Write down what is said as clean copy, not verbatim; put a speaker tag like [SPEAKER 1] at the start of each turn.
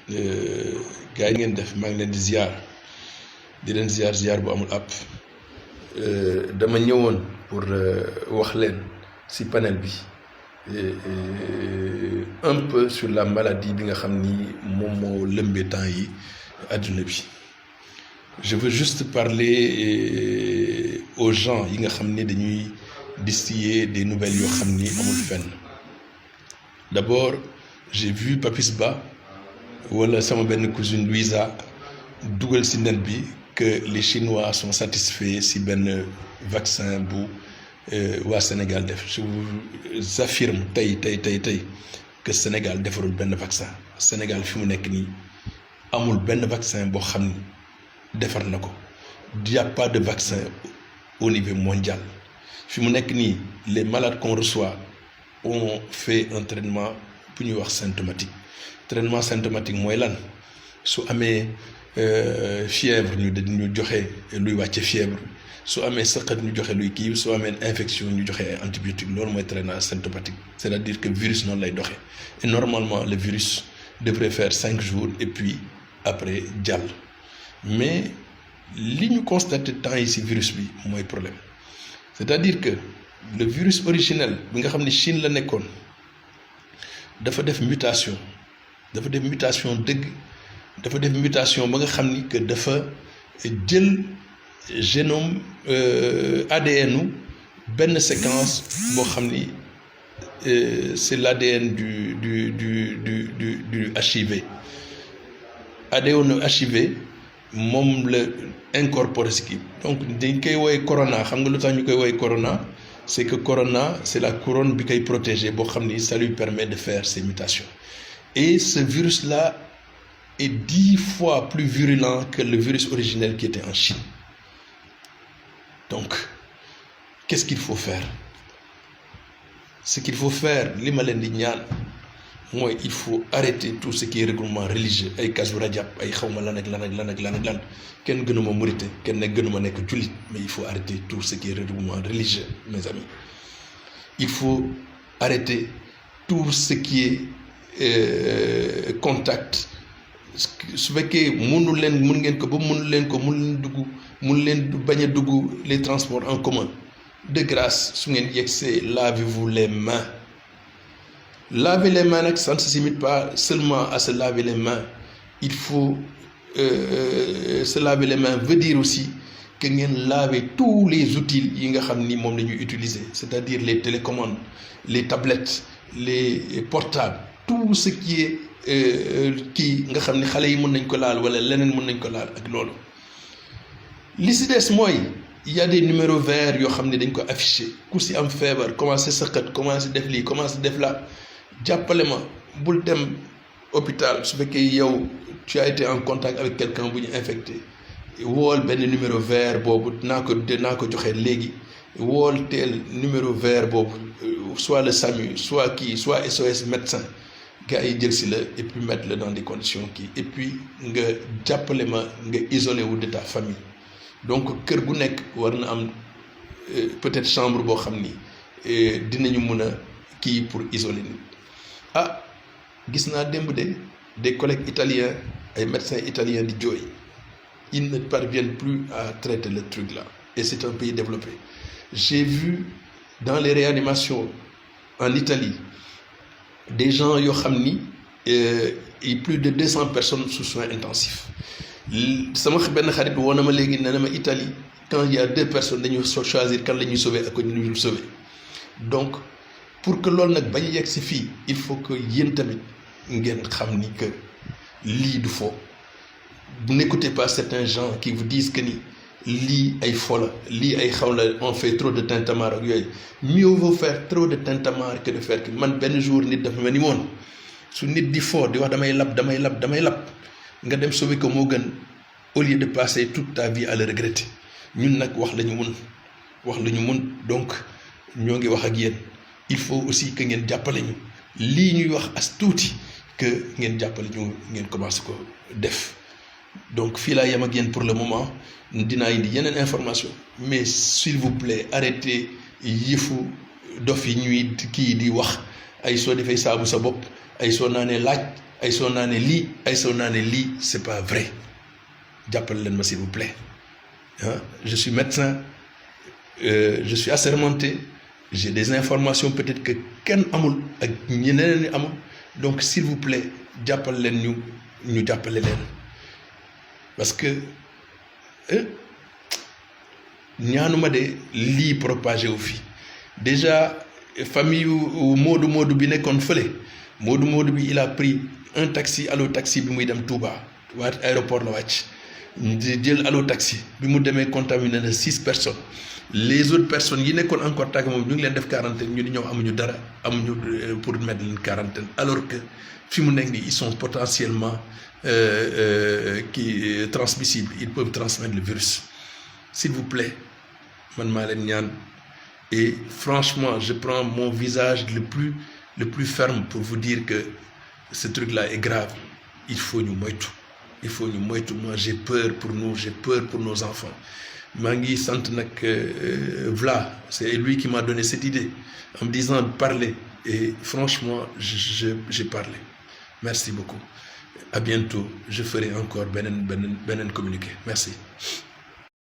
[SPEAKER 1] gars yi ngeen def maa ngi leen di ziar di leen ziar bu amul àpp dama ñëwoon pour wax leen ci panel bi un peu sur la maladie bi nga xam ni moom moo lëmbee temps yi àdduna bi. Je veux juste parler aux gens yi nga xam ni dañuy distiller des nouvelles yoo xam ni amul fenn. D'abord j'ai vu Papis Ba wala sama benn cousine Louisa dugal ci net bi que les Chinois sont satisfaits ci benn vaccin bu waa Sénégal def. Je vous affirme tey que Sénégal defarul benn vaccin. Sénégal fi mu nekk nii amul benn vaccin boo xam ni defar na ko. Il n'y a pas de vaccin au niveau mondial. Fi mu nekk nii les malades qu'on reçoit ont fait un traitement bu ñuy wax symptomatique. Traitement symptomatique mooy lan su amee fièvre ñu joxe luy wàcce fièvre su amee sëqat ñu joxe luy kii su amee infection ñu joxe ay antibiotiques loolu mooy traitement symptomatique. C'est-à-dire que virus noonu lay doxee et normalement le virus devrait faire 5 jours et puis après jàll. Mais li ñu constaté temps yi ci virus bi mooy problème c'est-à-dire que le virus originel bi nga xam ne Chine la nekkoon dafa def mutation dëgg dafa def mutation ba nga xam ni que dafa jël génome ADN benn séquence boo xam ni c'est l'ADN du HIV. ADN HIV moom la incorporé ci kii donc dañ koy woowee corona xam nga lu tax ñu koy woowee corona c'est que corona c'est la couronne bi koy protégé boo xam ni ça lui permet de faire ces mutations et ce virus là est 10 fois plus virulent que le virus originel qui était en Chine. Donc qu'est-ce qu'il faut faire? Ce qu'il faut faire li ma leen di ñaan mooy il faut arrêter tout ce qui est regroupement religieux ay Kazu Rajab ay xawma lan kenn gënuma murite kenn gënuma nekk jullit mais il faut arrêter tout ce qui est regroupement religieux mes amis. Il faut arrêter tout ce qui est contact su fekkee mun ngeen ko ba mun leen bañ a dugg les transports en commun de grâce su ngeen yegsee lavez-vous les mains. Laver les mains nag ça ne se limite pas seulement à se laver les mains. Il faut se laver les mains veut dire aussi que ngeen laver tous les outils yi nga xam ni moom la ñuy utiliser c'est-à-dire les télécommandes les tablettes les portables tout ce qui est kii nga xam ni xale yi mën nañ ko laal wala leneen mën nañ ko laal ak loolu. li ci des mooy il y a des numéros verts yoo xam ne dañ ko affiché ku ci am feebar commencé sëqat commencé def lii commencé def la jàppale ma bul dem hôpital su fekkee yow tu as été en contact avec quelqu'un bu ñu infecté wool benn numéro vert boobu naa ko joxe léegi wool teel numéro vert boobu soit le SAMU soit soit SOS médecin gars yi jël si la et puis mettre la dans des conditions kii et puis nga jàppale ma nga isolé wu de ta famille. Donc kër gu nekk war na am peut-être chambre boo xam ni dinañu mën a kii pour isoler nit. Gis naa démb des collègues italiens ay médecins italiens di jooy ils ne parviennent plus à traiter le truc là et c'est un pays développé. J'ai vu dans les réanimations en Italie des gens yoo xam ni et plus de 200 personnes sous soins intensifs. sama benn xarit woo na ma léegi nee na ma Italie quand il y a 2 personnes dañuy choisir kan la ñuy sauver ak ko ñu dul sauver. Donc pour que loolu nag bañ a yegg si fii il faut que yéen tamit ngeen xam ni que lii du fo. N'écoutez pas certains gens qui vous disent que ni lii ay fo la lii ay xaw la on fait trop de tintamarre ak yooyu. Mieux vaut faire trop de tintamarre que de faire que man benn jour nit dafa mel ni woon su nit di fo di wax damay lab nga dem sauver ko moo gën au lieu de passer toute ta vie à le regretter. Ñun nag wax la ñu mun donc ñoo ngi wax ak yéen il faut aussi que ngeen jàppale ñu lii ñuy wax as tuuti que ngeen jàppale ñu ngeen commencé ko def. Donc fii laa yem ak yéen pour le moment dinaa indi yeneen information mais s'il vous plaît arrêtez yëfu dof yi ñuy kii di wax ay soo defee saabu sa bopp ay soo naanee laaj ay soo naa ne lii ay soo naa ne lii c'est pas vrai jàppale leen ma s'il vous plaît ah je suis médecin je suis assermenté j'ai des informations peut-être que kenn amul ak ñeneen ñi amul donc s'il vous plaît jàppale leen ñu jàppale leen parce que ñaanuma de lii propagé wu fi déjà famille yu Moodu bi nekkoon fële Moodu bi il a pris un taxi allo taxi bi muy dem Touba waa aéroport la wàcc di jël allo taxi bi mu demee contaminé na 6 personnes les autres personnes yi nekkoon en contact moom ñu ngi leen def quarantaine ñu ni ñoom amuñu dara amuñu pour mettre leen quarantaine alors que fi mu nekk nii ils sont potentiellement transmissibles ils peuvent transmettre le virus s'il vous plaît man maa leen ñaan et franchement je prends mon visage le plus ferme pour vous dire que ce truc-là est grave il faut ñu moytu moi j'ai peur pour nous j'ai peur pour nos enfants maa ngi sant nag Vla c'est lui qui m'a donné cette idée en me disant de parler et franchement j'ai parlé merci beaucoup à bientôt je ferai encore beneen communiqué merci